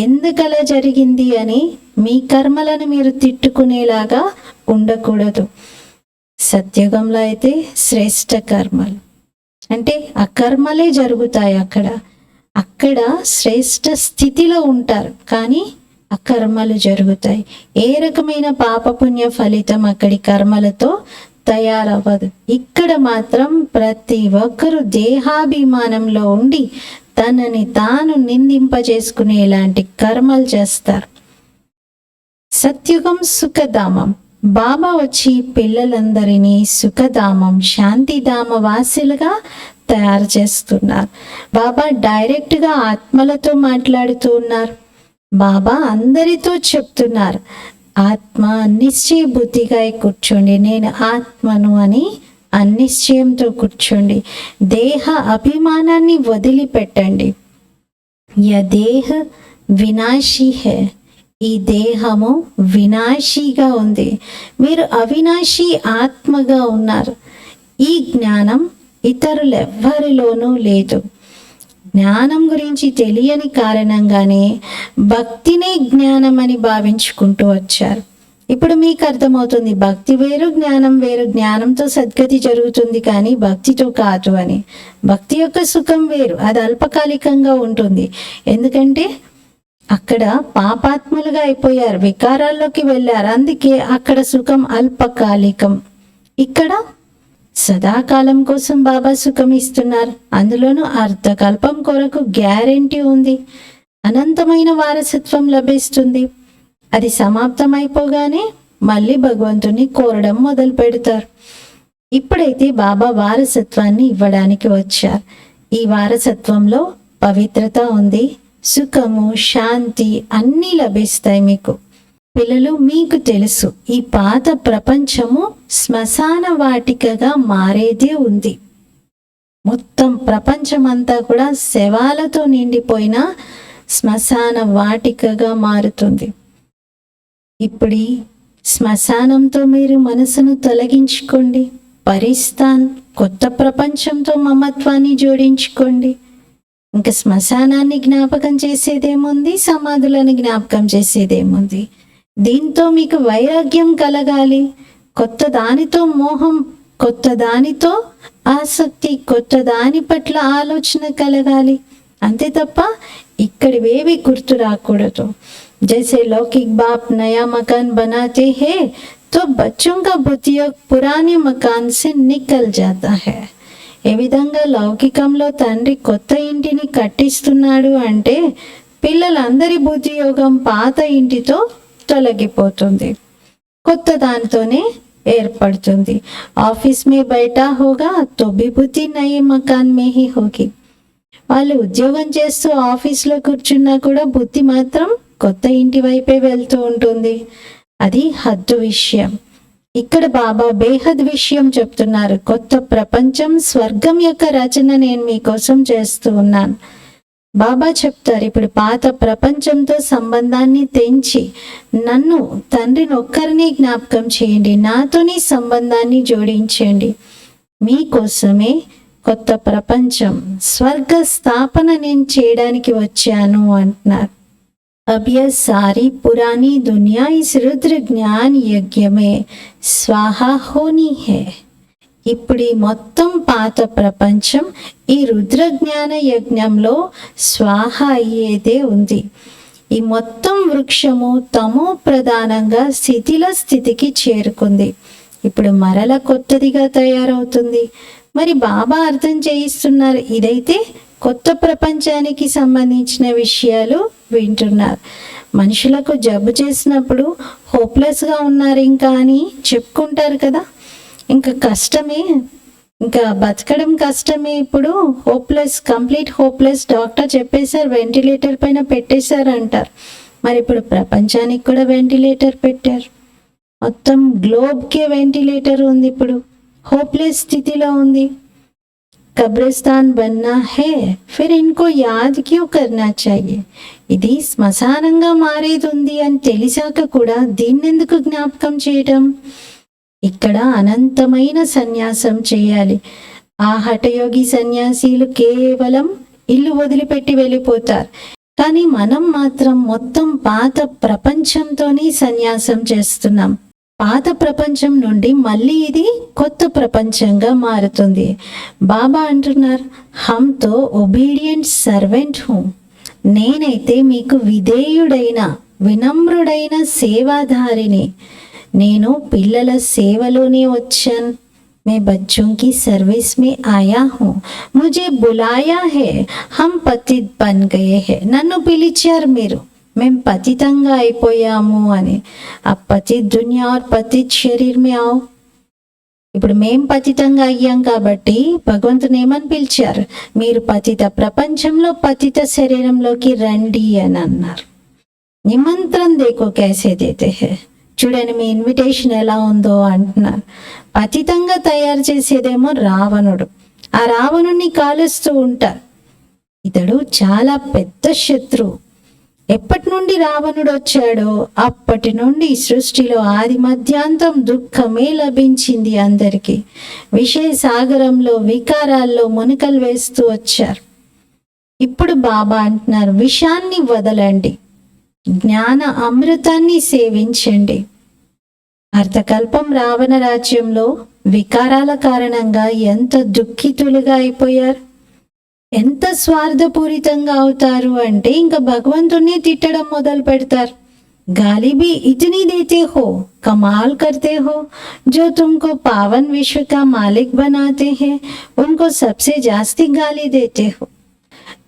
ఎందుకలా జరిగింది అని మీ కర్మలను మీరు తిట్టుకునేలాగా ఉండకూడదు. సత్యుగంలో అయితే శ్రేష్ట కర్మలు అంటే అకర్మలే జరుగుతాయి. అక్కడ శ్రేష్ట స్థితిలో ఉంటారు, కానీ అకర్మలు జరుగుతాయి. ఏ రకమైన పాపపుణ్య ఫలితం అక్కడి కర్మలతో తయారవ్వదు. ఇక్కడ మాత్రం ప్రతి ఒక్కరూ దేహాభిమానంలో ఉండి తనని తాను నిందింపజేసుకునే ఇలాంటి కర్మలు చేస్తారు. సత్యుగం సుఖధామం. బాబా వచ్చి పిల్లలందరినీ సుఖధామం శాంతిధామ వాసులుగా తయారు చేస్తున్నారు. బాబా డైరెక్ట్గా ఆత్మలతో మాట్లాడుతూ ఉన్నారు. బాబా అందరితో చెప్తున్నారు, ఆత్మ నిశ్చయ బుద్ధిగా కూర్చోండి, నేను ఆత్మను అని అనిశ్చయంతో కూర్చోండి. దేహ అభిమానాన్ని వదిలిపెట్టండి. దేహ వినాశీ హే, ఈ దేహము వినాశీగా ఉంది, మీరు అవినాశీ ఆత్మగా ఉన్నారు. ఈ జ్ఞానం ఇతరులెవ్వరిలోనూ లేదు. జ్ఞానం గురించి తెలియని కారణంగానే భక్తినే జ్ఞానం అని భావించుకుంటూ వచ్చారు. ఇప్పుడు మీకు అర్థమవుతుంది, భక్తి వేరు జ్ఞానం వేరు. జ్ఞానంతో సద్గతి జరుగుతుంది కానీ భక్తితో కాదు అని. భక్తి యొక్క సుఖం వేరు, అది అల్పకాలికంగా ఉంటుంది. ఎందుకంటే అక్కడ పాపాత్ములుగా అయిపోయారు, వికారాల్లోకి వెళ్ళారు. అందుకే అక్కడ సుఖం అల్పకాలికం. ఇక్కడ సదాకాలం కోసం బాబా సుఖం ఇస్తున్నారు. అందులోనూ అర్ధకల్పం కొరకు గ్యారెంటీ ఉంది. అనంతమైన వారసత్వం లభిస్తుంది. అది సమాప్తమైపోగానే మళ్ళీ భగవంతుని కోరడం మొదలు పెడతారు. ఇప్పుడైతే బాబా వారసత్వాన్ని ఇవ్వడానికి వచ్చారు. ఈ వారసత్వంలో పవిత్రత ఉంది, సుఖము, శాంతి అన్నీ లభిస్తాయి మీకు. పిల్లలు, మీకు తెలుసు ఈ పాత ప్రపంచము శ్మశాన వాటికగా మారేదే ఉంది. మొత్తం ప్రపంచమంతా కూడా శవాలతో నిండిపోయిన శ్మశాన వాటికగా మారుతుంది. ఇప్పుడు శ్మశానంతో మీరు మనసును తొలగించుకోండి. పరిస్థాన్ కొత్త ప్రపంచంతో మమత్వాన్ని జోడించుకోండి. ఇంకా శ్మశానాన్ని జ్ఞాపకం చేసేదేముంది, సమాధులను జ్ఞాపకం చేసేదేముంది. దీంతో మీకు వైరాగ్యం కలగాలి. కొత్త దానితో మోహం, కొత్త దానితో ఆసక్తి, కొత్త దాని పట్ల ఆలోచన కలగాలి. అంతే తప్ప ఇక్కడివేవి గుర్తు రాకూడదు. జైసే లౌకిక్ బాప్ నయా మకాన్ బనాతే హే తో బచ్చోं का बुद्धियोग पुराने मकान से निकल जाता है. ఏ విధంగా లౌకికంలో తండ్రి కొత్త ఇంటిని కట్టిస్తున్నాడు అంటే పిల్లలందరి బుద్ధియోగం పాత ఇంటితో తొలగిపోతుంది, కొత్త దానితోనే ఏర్పడుతుంది. ఆఫీస్ మే బైఠా హోగా తో భీ బుద్ధి నయే మకాన్ మే హీ హోగి. వాళ్ళు ఉద్యోగం చేస్తూ ఆఫీస్లో కూర్చున్నా కూడా బుద్ధి మాత్రం కొత్త ఇంటి వైపే వెళ్తూ ఉంటుంది. అది హద్దు విషయం. ఇక్కడ బాబా బేహద్ విషయం చెప్తున్నారు. కొత్త ప్రపంచం, స్వర్గం యొక్క రచన నేను మీకోసం చేస్తూ ఉన్నాను. బాబా చెప్తారు, ఇప్పుడు పాత ప్రపంచంతో సంబంధాన్ని తెంచి నన్ను, తండ్రిని ఒక్కరిని జ్ఞాపకం చేయండి, నాతోని సంబంధాన్ని జోడించండి. మీకోసమే కొత్త ప్రపంచం, స్వర్గ స్థాపన నేను చేయడానికి వచ్చాను అంటున్నారు. अब यह सारी पुरानी दुनिया इस रुद्र ज्ञान यज्ञ में स्वाहा होनी है. ఇప్పుడు ఈ మొత్తం పాత ప్రపంచం ఈ రుద్ర జ్ఞాన యజ్ఞంలో స్వాహ అయ్యేదే ఉంది. ఈ మొత్తం వృక్షము తమో ప్రధానంగా శిథిల స్థితికి చేరుకుంది. ఇప్పుడు మరల కొత్తదిగా తయారవుతుంది. మరి బాబా అర్థం చేయిస్తున్నారు, ఇదైతే కొత్త ప్రపంచానికి సంబంధించిన విషయాలు వింటున్నారు. మనుషులకు జబ్బు చేసినప్పుడు హోప్లెస్గా ఉన్నారు ఇంకా అని చెప్పుకుంటారు కదా, ఇంకా కష్టమే, ఇంకా బతకడం కష్టమే, ఇప్పుడు హోప్లెస్, కంప్లీట్ హోప్లెస్, డాక్టర్ చెప్పేశారు వెంటిలేటర్ పైన పెట్టేశారు అంటారు. మరి ఇప్పుడు ప్రపంచానికి కూడా వెంటిలేటర్ పెట్టారు, మొత్తం గ్లోబ్కే వెంటిలేటర్ ఉంది. ఇప్పుడు హోప్లెస్ స్థితిలో ఉంది. కబ్రిస్తాన్ బన్నా హే ఫిర్ ఇన్కో యాద్ క్యూ కర్నా చాహియే. ఇది శ్మశానంగా మారేది ఉంది అని తెలిసాక కూడా దీన్నెందుకు జ్ఞాపకం చేయడం? ఇక్కడ అనంతమైన సన్యాసం చేయాలి. ఆ హఠయోగి సన్యాసీలు కేవలం ఇల్లు వదిలిపెట్టి వెళ్ళిపోతారు, కానీ మనం మాత్రం మొత్తం పాత ప్రపంచంతోనే సన్యాసం చేస్తున్నాం. పాత ప్రపంచం నుండి మళ్ళీ ఇది కొత్త ప్రపంచంగా మారుతుంది. బాబా అంటున్నారు, హమ్తో ఒబీడియంట్ సర్వెంట్ హూ, నేనైతే మీకు విధేయుడైన వినమ్రుడైన సేవాధారిని. నేను పిల్లల సేవలోనే వచ్చాను. मैं बच्चों की सर्विस में आया हूँ. मुझे बुलाया है, हम పతిత్ బన్ గయే హే. నన్ను పిలిచారు మీరు, మేము పతితంగా అయిపోయాము అని. ఆ పతిత్ దునియా और పతిత్ శరీర్ మే आओ. ఇప్పుడు మేం పతితంగా అయ్యాం కాబట్టి భగవంతుని ఏమని పిలిచారు, మీరు పతిత ప్రపంచంలో పతిత శరీరంలోకి రండి అని అన్నారు. నిమంత్రణ దేకో కైసే దేతే హే. చూడండి మీ ఇన్విటేషన్ ఎలా ఉందో అంటున్నారు. పతితంగా తయారు చేసేదేమో రావణుడు, ఆ రావణుని కాలుస్తూ ఉంటారు. ఇతడు చాలా పెద్ద శత్రువు. ఎప్పటి నుండి రావణుడు వచ్చాడో అప్పటి నుండి సృష్టిలో ఆది మధ్యాంతం దుఃఖమే లభించింది అందరికీ. విషయ సాగరంలో వికారాల్లో మునికలు వేస్తూ వచ్చారు. ఇప్పుడు బాబా అంటున్నారు, విషాన్ని వదలండి, జ్ఞాన అమృతాన్ని సేవించండి. అర్థకల్పం రావణ రాజ్యంలో వికారాల కారణంగా ఎంత దుఃఖితులుగా అయిపోయారు, ఎంత స్వార్థపూరితంగా అవుతారు అంటే ఇంకా భగవంతుణ్ణి తిట్టడం మొదలు పెడతారు. गाली भी इतनी देते हो, कमाल करते हो, जो तुमको पावन विश्व का मालिक बनाते हैं उनको सबसे जास्ती गाली देते हो.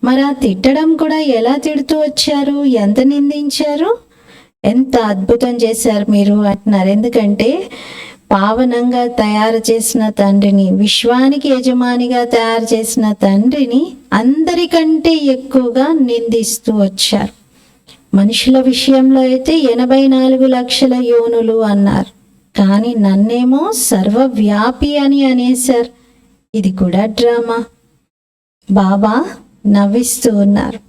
మరి ఆ తిట్టడం కూడా ఎలా తిడుతూ వచ్చారు, ఎంత నిందించారు, ఎంత అద్భుతం చేశారు మీరు అంటున్నారు. ఎందుకంటే పావనంగా తయారు చేసిన తండ్రిని, విశ్వానికి యజమానిగా తయారు చేసిన తండ్రిని అందరికంటే ఎక్కువగా నిందిస్తూ వచ్చారు. మనుషుల విషయంలో అయితే 84 లక్షల యోనులు అన్నారు, కానీ నన్నేమో సర్వవ్యాపి అని అనేశారు. ఇది కూడా డ్రామా. బాబా నవ్విస్తూ ఉన్నారు.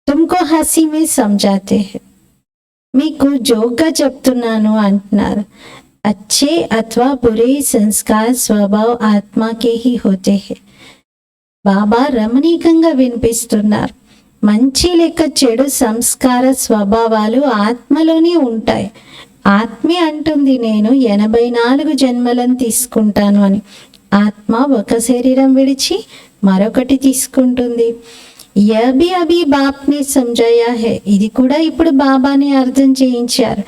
తుమ్కో హసీ మే సమజాతే హై, మీకు జోక్గా చెప్తున్నాను అంటున్నారు. అచ్చే అథవా బురే సంస్కార్ స్వభావ్ ఆత్మకే హీ హోతే హై. బాబా రమణీకంగా వినిపిస్తున్నారు. మంచి లేక చెడు సంస్కార స్వభావాలు ఆత్మలోనే ఉంటాయి. ఆత్మే అంటుంది నేను 84 జన్మలను తీసుకుంటాను అని. ఆత్మ ఒక శరీరం విడిచి మరొకటి తీసుకుంటుంది. యబి అభి బాప్ని సమజాయా హే, ఇది కూడా ఇప్పుడు బాబాని అర్థం చేయించారు.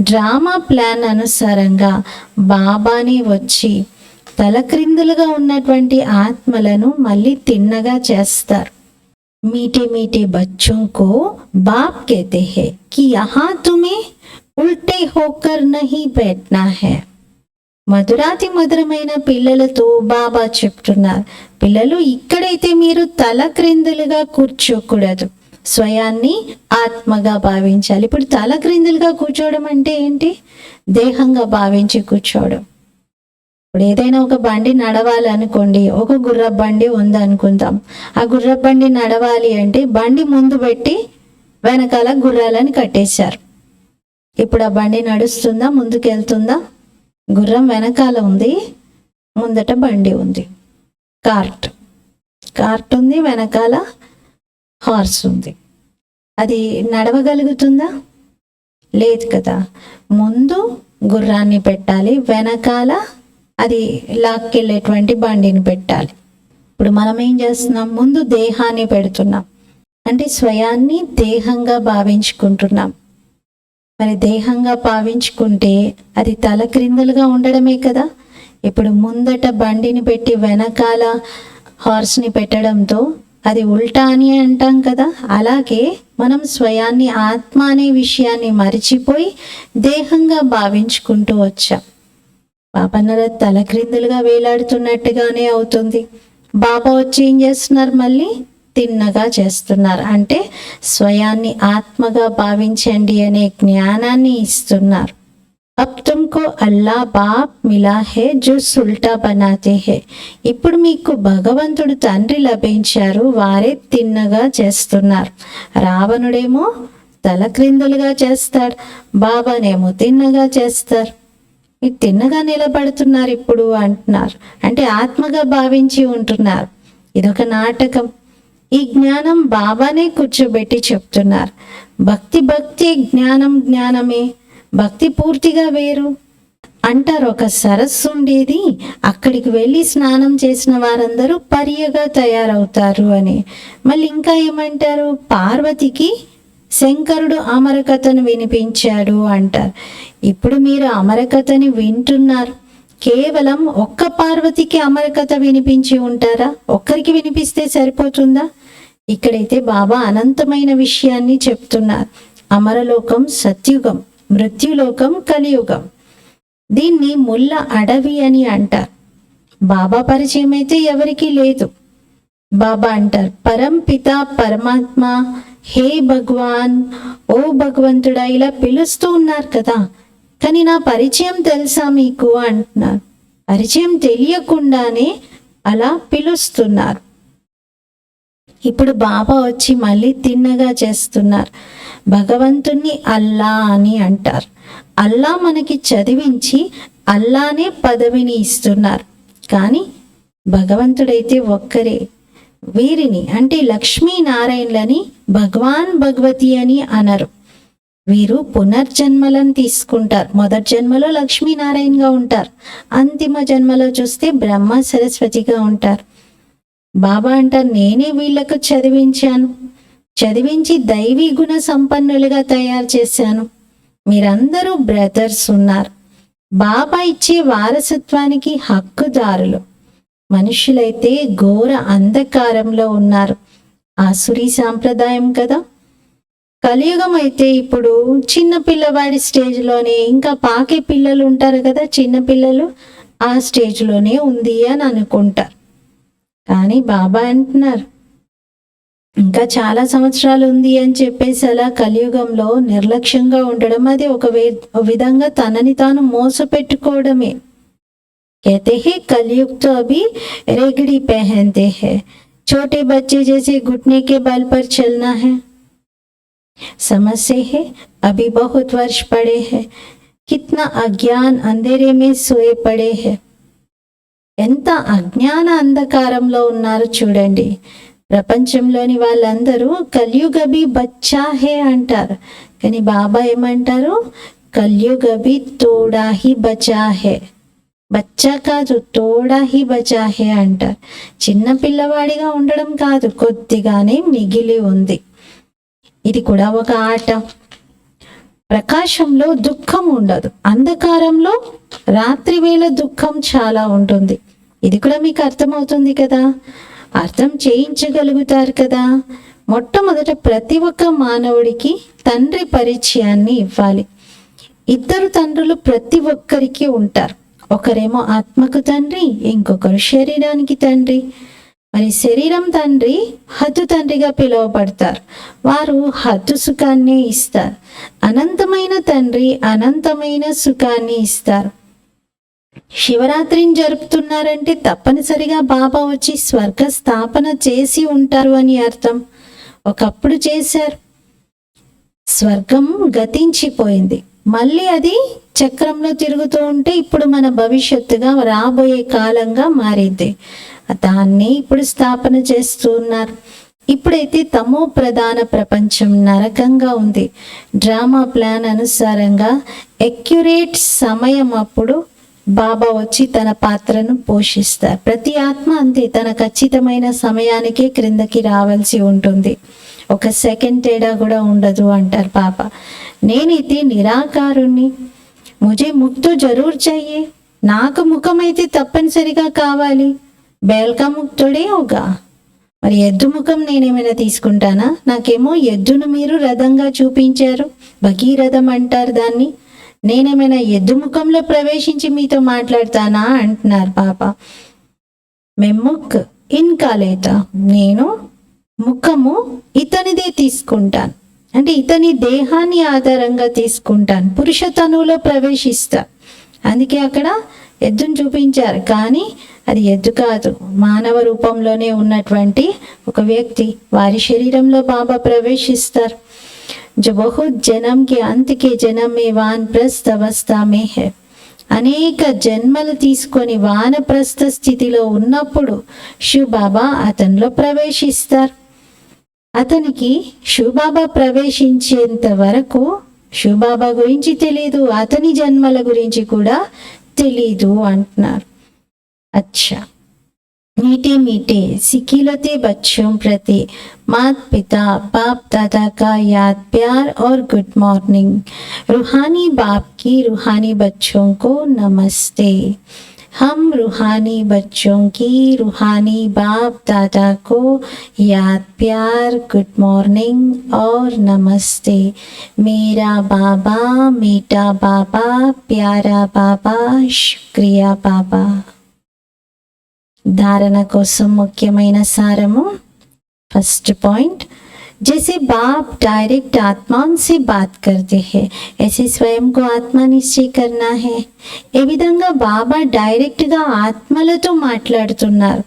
డ్రామా ప్లాన్ అనుసారంగా బాబాని వచ్చి తలక్రిందులుగా ఉన్నటువంటి ఆత్మలను మళ్ళీ తిన్నగా చేస్తారు. मीठे मीठे बच्चों को बाप कहते हैं कि यहाँ तुम्हें उल्टे होकर नहीं बैठना है. మధురాతి మధురమైన పిల్లలతో బాబా చెప్తున్నారు, పిల్లలు ఇక్కడైతే మీరు తల క్రిందులుగా కూర్చోకూడదు, స్వయాన్ని ఆత్మగా భావించాలి. ఇప్పుడు తల క్రిందులుగా కూర్చోవడం అంటే ఏంటి? దేహంగా భావించి కూర్చోవడం. ఇప్పుడు ఏదైనా ఒక బండి నడవాలి అనుకోండి, ఒక గుర్ర బండి ఉంది అనుకుందాం. ఆ గుర్ర బండి నడవాలి అంటే బండి ముందు పెట్టి వెనకాల గుర్రాలని కట్టేశారు. ఇప్పుడు ఆ బండి నడుస్తుందా, ముందుకు వెళ్తుందా? గుర్రం వెనకాల ఉంది, ముందట బండి ఉంది. కార్ట్ ఉంది, వెనకాల హార్స్ ఉంది. అది నడవగలుగుతుందా? లేదు కదా. ముందు గుర్రాన్ని పెట్టాలి, వెనకాల అది లాక్కెళ్ళేటువంటి బండిని పెట్టాలి. ఇప్పుడు మనం ఏం చేస్తున్నాం? ముందు దేహాన్ని పెడుతున్నాం, అంటే స్వయాన్ని దేహంగా భావించుకుంటున్నాం. మరి దేహంగా భావించుకుంటే అది తల క్రిందలుగా ఉండడమే కదా. ఇప్పుడు ముందట బండిని పెట్టి వెనకాల హార్స్ని పెట్టడంతో అది ఉల్టా అని అంటాం కదా. అలాగే మనం స్వయాన్ని ఆత్మ అనే విషయాన్ని మరిచిపోయి దేహంగా భావించుకుంటూ వచ్చాం. పాపన్నర తల క్రిందులుగా వేలాడుతున్నట్టుగానే అవుతుంది. బాబా వచ్చి ఏం చేస్తున్నారు? మళ్ళీ తిన్నగా చేస్తున్నారు. అంటే స్వయాన్ని ఆత్మగా భావించండి అనే జ్ఞానాన్ని ఇస్తున్నారు. అబ్ తుమ్కో అల్లా బాప్ మిలా హే జో సుల్టా బనాతే హే. ఇప్పుడు మీకు భగవంతుడు తండ్రి లభించారు, వారే తిన్నగా చేస్తున్నారు. రావణుడేమో తల క్రిందులుగా చేస్తాడు, బాబానేమో తిన్నగా చేస్తారు. మీరు తిన్నగా నిలబడుతున్నారు ఇప్పుడు అంటున్నారు, అంటే ఆత్మగా భావించి ఉంటున్నారు. ఇదొక నాటకం. ఈ జ్ఞానం బాబానే కూర్చోబెట్టి చెప్తున్నారు. భక్తి జ్ఞానం జ్ఞానమే, భక్తి పూర్తిగా వేరు అంటారు. ఒక సరస్సు ఉండేది, అక్కడికి వెళ్ళి స్నానం చేసిన వారందరూ పర్యగా తయారవుతారు అని. మళ్ళీ ఇంకా ఏమంటారు? పార్వతికి శంకరుడు అమరకథను వినిపించాడు అంటారు. ఇప్పుడు మీరు అమరకథని వింటున్నారు. కేవలం ఒక్క పార్వతికి అమరకథ వినిపించి ఉంటారా? ఒక్కరికి వినిపిస్తే సరిపోతుందా? ఇక్కడైతే బాబా అనంతమైన విషయాన్ని చెప్తున్నారు. అమరలోకం సత్యుగం, మృత్యులోకం కలియుగం. దీన్ని ముల్ల అడవి అని అంటారు. బాబా పరిచయం అయితే ఎవరికీ లేదు. బాబా అంటారు, పరంపిత పరమాత్మ, హే భగవాన్, ఓ భగవంతుడా, ఇలా పిలుస్తూ ఉన్నారు కదా. కానీ నా పరిచయం తెలుసా మీకు అంటున్నారు. పరిచయం తెలియకుండానే అలా పిలుస్తున్నారు. ఇప్పుడు బాబా వచ్చి మళ్ళీ తిన్నగా చేస్తున్నారు. భగవంతుణ్ణి అల్లా అని అంటారు. అల్లా మనకి చదివించి అల్లానే పదవిని ఇస్తున్నారు. కానీ భగవంతుడైతే ఒక్కరే. వీరిని అంటే లక్ష్మీనారాయణలని భగవాన్ భగవతి అని అనరు. వీరు పునర్జన్మలను తీసుకుంటారు. మొదటి జన్మలో లక్ష్మీనారాయణగా ఉంటారు, అంతిమ జన్మలో చూస్తే బ్రహ్మ సరస్వతిగా ఉంటారు. బాబా అంటారు, నేనే వీళ్లకు చదివించి దైవీ గుణ సంపన్నులుగా తయారు చేశాను. మీరందరూ బ్రదర్స్ ఉన్నారు. బాబా ఇచ్చే వారసత్వానికి హక్కుదారులు. మనుషులైతే ఘోర అంధకారంలో ఉన్నారు. ఆసురీ సాంప్రదాయం కదా. కలియుగం అయితే ఇప్పుడు చిన్న పిల్లవాడి స్టేజ్లోనే, ఇంకా పాకే పిల్లలు ఉంటారు కదా, చిన్న పిల్లలు, ఆ స్టేజ్లోనే ఉంది అని అనుకుంటారు. కానీ బాబా అంటున్నారు ఇంకా చాలా సంవత్సరాలు ఉంది అని చెప్పేసి అలా కలియుగంలో నిర్లక్ష్యంగా ఉండడం అది ఒక విధంగా తనని తాను మోసపెట్టుకోవడమే. कहते हैं कलयुग तो अभी रेगड़ी पहनते हैं, छोटे बच्चे जैसे घुटने के बल पर चलना है। समझते हैं अभी बहुत वर्ष पड़े हैं, कितना अज्ञान अंधेरे में सोए पड़े हैं. ఎంత అజ్ఞాన అంధకారంలో ఉన్నారు చూడండి. ప్రపంచంలోని వాళ్ళందరూ కలియుగ అభి బచ్చా హే అంటారు. కానీ బాబా ఏమంటారు? కలియుగ అభి తోడా హి బచా హే. బచ్చా కాదు, తోడా హి బచా హే అంటారు. చిన్న పిల్లవాడిగా ఉండడం కాదు, కొద్దిగానే మిగిలి ఉంది. ఇది కూడా ఒక ఆట. ప్రకాశంలో దుఃఖం ఉండదు, అంధకారంలో రాత్రి వేళ దుఃఖం చాలా ఉంటుంది. ఇది కూడా మీకు అర్థమవుతుంది కదా, అర్థం చేయించగలుగుతారు కదా. మొట్టమొదట ప్రతి ఒక్క మానవుడికి తండ్రి పరిచయాన్ని ఇవ్వాలి. ఇద్దరు తండ్రులు ప్రతి ఒక్కరికి ఉంటారు. ఒకరేమో ఆత్మకు తండ్రి, ఇంకొకరు శరీరానికి తండ్రి. మరి శరీరం తండ్రి హద్దు తండ్రిగా పిలువబడతారు. వారు హద్దు సుఖాన్ని ఇస్తారు. అనంతమైన తండ్రి అనంతమైన సుఖాన్ని ఇస్తారు. శివరాత్రిని జరుపుతున్నారంటే తప్పనిసరిగా బాబా వచ్చి స్వర్గ స్థాపన చేసి ఉంటారు అని అర్థం. ఒకప్పుడు చేశారు, స్వర్గం గతించిపోయింది, మళ్ళీ అది చక్రంలో తిరుగుతూ ఉంటే ఇప్పుడు మన భవిష్యత్తుగా రాబోయే కాలంగా మారింది. దాన్ని ఇప్పుడు స్థాపన చేస్తూ ఉన్నారు. ఇప్పుడైతే తమో ప్రధాన ప్రపంచం నరకంగా ఉంది. డ్రామా ప్లాన్ అనుసారంగా ఎక్యురేట్ సమయం అప్పుడు బాబా వచ్చి తన పాత్రను పోషిస్తారు. ప్రతి ఆత్మ అంతే, తన ఖచ్చితమైన సమయానికే క్రిందకి రావాల్సి ఉంటుంది. ఒక సెకండ్ తేడా కూడా ఉండదు అంటారు బాబా. నేనైతే నిరాకారుణ్ణి, ముజే ముక్తో జరూర్ చాహియే, నాకు ముఖం అయితే తప్పనిసరిగా కావాలి. బేల్కా ముక్తుడే హోగా, మరి ఎద్దు ముఖం నేనేమైనా తీసుకుంటానా? నాకేమో ఎద్దును మీరు రథంగా చూపించారు, భగీరథం అంటారు దాన్ని. నేనేమైనా ఎద్దు ముఖంలో ప్రవేశించి మీతో మాట్లాడతానా అంటున్నారు బాబా. మెమ్ముక్ ఇన్కాలేత, నేను ముఖము ఇతనిదే తీసుకుంటాను, అంటే ఇతని దేహాన్ని ఆధారంగా తీసుకుంటాను, పురుష తనువులో ప్రవేశిస్తా. అందుకే అక్కడ ఎద్దును చూపించారు, కానీ అది ఎద్దు కాదు, మానవ రూపంలోనే ఉన్నటువంటి ఒక వ్యక్తి. వారి శరీరంలో బాబా ప్రవేశిస్తారు. जो बहुत जन्म के अंत के जन्म में वानप्रस्थ अवस्था में है, అనేక జన్మలు తీసుకొని వానప్రస్థ స్థితిలో ఉన్నప్పుడు శివబాబా అతనిలో ప్రవేశిస్తారు. అతనికి శివబాబా ప్రవేశించేంత వరకు శివబాబా గురించి తెలీదు, అతని జన్మల గురించి కూడా తెలీదు అంటున్నారు. అచ్చా, मीठे मीठे सिखिलते बच्चों प्रति माता पिता बाप दादा का याद प्यार और गुड मॉर्निंग. रूहानी बाप की रूहानी बच्चों को नमस्ते. हम रूहानी बच्चों की रूहानी बाप दादा को याद प्यार गुड मॉर्निंग और नमस्ते. मेरा बाबा मीठा बाबा प्यारा बाबा शुक्रिया बाबा. धारणा కోసం ముఖ్యమైన సారము. फर्स्ट पॉइंट, जैसे बाप डायरेक्ट आत्माओं से बात करते हैं, ऐसे स्वयं को आत्मा निश्चय करना है. ఏ విధంగా బాబా డైరెక్ట్గా ఆత్మలతో మాట్లాడుతున్నారు,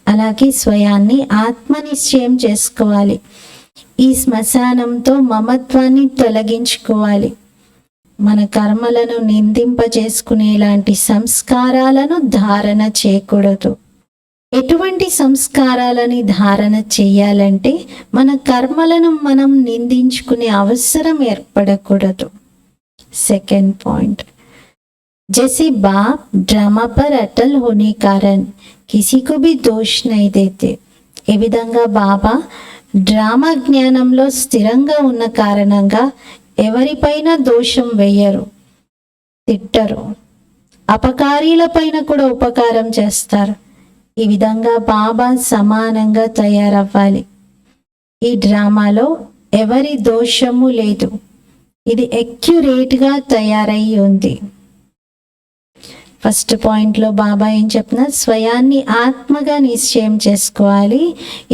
అలాగే స్వయాన్ని ఆత్మ నిశ్చయం చేసుకోవాలి. ఈ శ్మశానంతో మమత్వాన్ని తొలగించుకోవాలి. మన కర్మలను నిందింప చేసుకునేలాంటి సంస్కారాలను ధారణ చేయకూడదు. ఎటువంటి సంస్కారాలని ధారణ చేయాలంటే మన కర్మలను మనం నిందించుకునే అవసరం ఏర్పడకూడదు. सेकंड पॉइंट, जैसे बाप ड्रामा पर अटल होने कारण किसी को भी दोष नहीं देते, ఏ విధంగా బాబా డ్రామా జ్ఞానంలో స్థిరంగా ఉన్న కారణంగా ఎవరిపైన దోషం వేయరు, తిట్టరు, అపకారీల పైన కూడా ఉపకారం చేస్తారు. ఈ విధంగా బాబా సమానంగా తయారవ్వాలి. ఈ డ్రామాలో ఎవరి దోషము లేదు, ఇది ఎక్యురేట్గా తయారై ఉంది. ఫస్ట్ పాయింట్లో బాబా ఏం చెప్తున్నారు, స్వయాన్ని ఆత్మగా నిశ్చయం చేసుకోవాలి,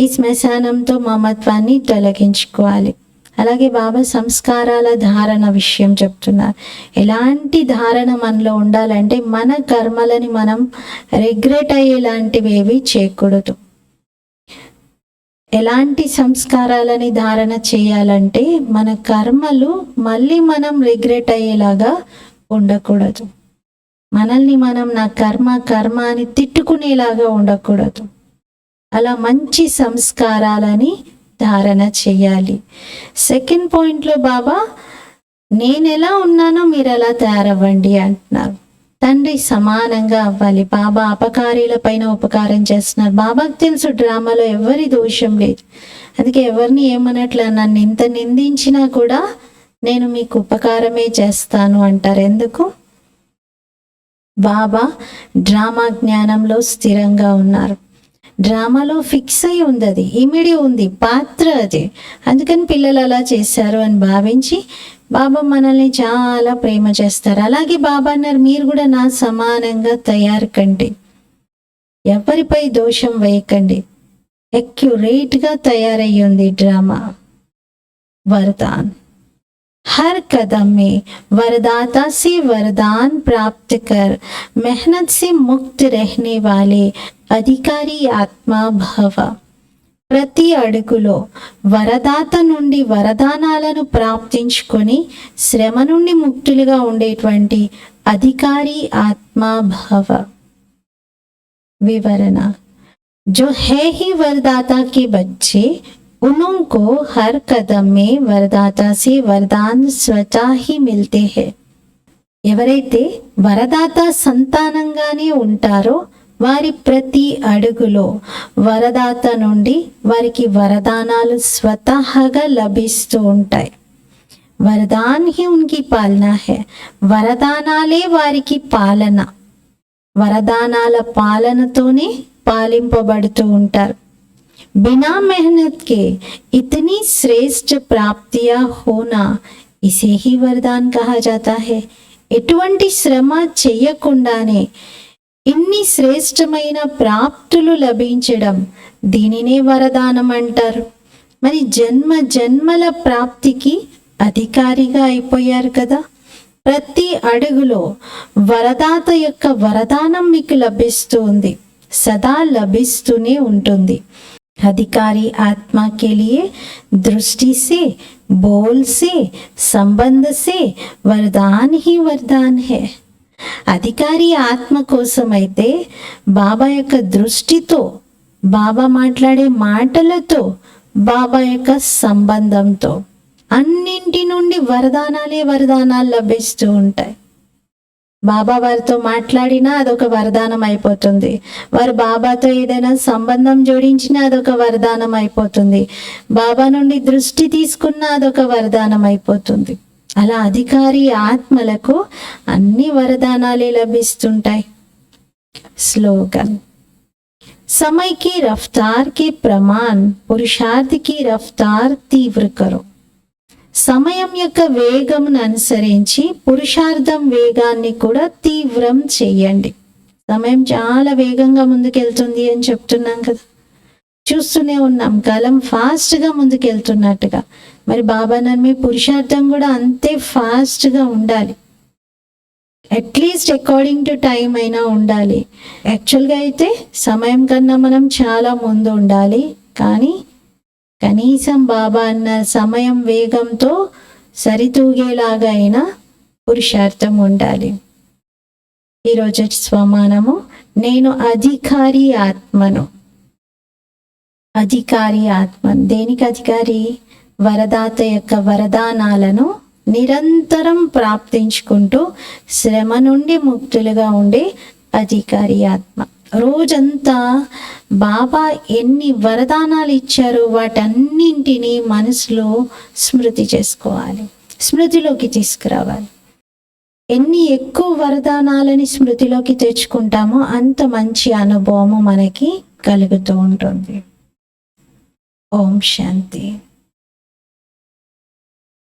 ఈ శ్మశానంతో మమత్వాన్ని తొలగించుకోవాలి. అలాగే బాబా సంస్కారాల ధారణ విషయం చెప్తున్నారు. ఎలాంటి ధారణ మనలో ఉండాలంటే మన కర్మలని మనం రిగ్రెట్ అయ్యేలాంటివి ఏవి చేయకూడదు. ఎలాంటి సంస్కారాలని ధారణ చేయాలంటే మన కర్మలు మళ్ళీ మనం రిగ్రెట్ అయ్యేలాగా ఉండకూడదు. మనల్ని మనం నా కర్మ కర్మ అని తిట్టుకునేలాగా ఉండకూడదు. అలా మంచి సంస్కారాలని ధారణ చేయాలి. సెకండ్ పాయింట్లో బాబా నేను ఎలా ఉన్నానో మీరు ఎలా తయారవ్వండి అంటున్నారు. తండ్రి సమానంగా అవ్వాలి. బాబా అపకారీల పైన ఉపకారం చేస్తున్నారు. బాబాకు తెలుసు డ్రామాలో ఎవరి దోషం లేదు, అందుకే ఎవరిని ఏమన్నట్ల నన్ను ఇంత నిందించినా కూడా నేను మీకు ఉపకారమే చేస్తాను అంటారు. ఎందుకు? బాబా డ్రామా జ్ఞానంలో స్థిరంగా ఉన్నారు. డ్రామాలో ఫిక్స్ అయి ఉంది, అది ఇమిడి ఉంది, పాత్ర అది. అందుకని పిల్లలు అలా చేశారు అని భావించి బాబా మనల్ని చాలా ప్రేమ చేస్తారు. అలాగే బాబా అన్నారు, మీరు కూడా నా సమానంగా తయారు కండి, ఎవరిపై దోషం వేయకండి. एक्यूरेटగా తయారై ఉంది డ్రామా. वरदान, हर कदम में वरदाता से वरदान प्राप्त कर मेहनत से मुक्त रहने वाले अधिकारी आत्मा भव. ప్రతి అడుగులో వరదాత నుండి వరదానాలను ప్రాప్తించుకొని శ్రమ నుండి ముక్తులుగా ఉండేటువంటి అధికారి ఆత్మా భవ. వివరణ, जो है ही वरदाता के बच्चे उनको हर कदम में वरदाता से वरदान स्वतः ही मिलते हैं. ఎవరైతే వరదాత సంతానంగానే ఉంటారో వారి ప్రతి అడుగులో వరదాత నుండి వారికి వరదానాలు స్వతహాగా లభిస్తూ ఉంటాయి. వరదాన్ హి ఉన్కి పాలన హై. వరదానాలే వారికి పాలన. వరదానాల పాలనతోనే పాలింపబడుతూ ఉంటారు. बिना मेहनत के इतनी श्रेष्ठ प्राप्तियां होना इसे ही वरदान कहा जाता है. ఎటువంటి శ్రమ చెయ్యకుండానే ఇన్ని శ్రేష్టమైన ప్రాప్తులు లభించడం దీనినే వరదానం అంటారు. మరి జన్మ జన్మల ప్రాప్తికి అధికారిగా అయిపోయారు కదా. ప్రతి అడుగులో వరదాత యొక్క వరదానం మీకు లభిస్తూ ఉంది, సదా లభిస్తూనే ఉంటుంది. अधिकारी आत्मा के लिए दृष्टि से, बोल से, संबंध से वरदान ही वरदान है. అధికారి ఆత్మ కోసమైతే బాబా యొక్క దృష్టితో, బాబా మాట్లాడే మాటలతో, బాబా యొక్క సంబంధంతో అన్నింటి నుండి వరదానాలు లభిస్తూ ఉంటాయి. బాబా వారితో మాట్లాడినా అదొక వరదానం అయిపోతుంది. వారు బాబాతో ఏదైనా సంబంధం జోడించినా అదొక వరదానం అయిపోతుంది. బాబా నుండి దృష్టి తీసుకున్నా అదొక వరదానం అయిపోతుంది. అలా అధికారి ఆత్మలకు అన్ని వరదానాలే లభిస్తుంటాయి. స్లోగన్. समय की रफ्तार के प्रमाण पुरुषार्थ की रफ्तार तीव्र करो. సమయం యొక్క వేగమును అనుసరించి పురుషార్థం వేగాన్ని కూడా తీవ్రం చేయండి. సమయం చాలా వేగంగా ముందుకెళ్తుంది అని చెప్తున్నాం కదా, చూస్తూనే ఉన్నాం కాలం ఫాస్ట్గా ముందుకెళ్తున్నట్టుగా. మరి బాబా నమ్మే పురుషార్థం కూడా అంతే ఫాస్ట్గా ఉండాలి. అట్లీస్ట్ అకార్డింగ్ టు టైం అయినా ఉండాలి. యాక్చువల్గా అయితే సమయం కన్నా మనం చాలా ముందు ఉండాలి, కానీ కనీసం బాబా అన్న సమయం వేగంతో సరితూగేలాగా అయినా పురుషార్థం ఉండాలి. ఈరోజు స్వమానము, నేను అధికారి ఆత్మను. అధికారి ఆత్మ దేనికి అధికారి? వరదాత యొక్క వరదానాలను నిరంతరం ప్రాప్తించుకుంటూ శ్రమ నుండి ముక్తులుగా ఉండే అధికారి ఆత్మ. రోజంతా బాబా ఎన్ని వరదానాలు ఇచ్చారో వాటన్నింటినీ మనసులో స్మృతి చేసుకోవాలి, స్మృతిలోకి తీసుకురావాలి. ఎన్ని ఎక్కువ వరదానాలని స్మృతిలోకి తెచ్చుకుంటామో అంత మంచి అనుభవము మనకి కలుగుతూ ఉంటుంది. ఓం శాంతి.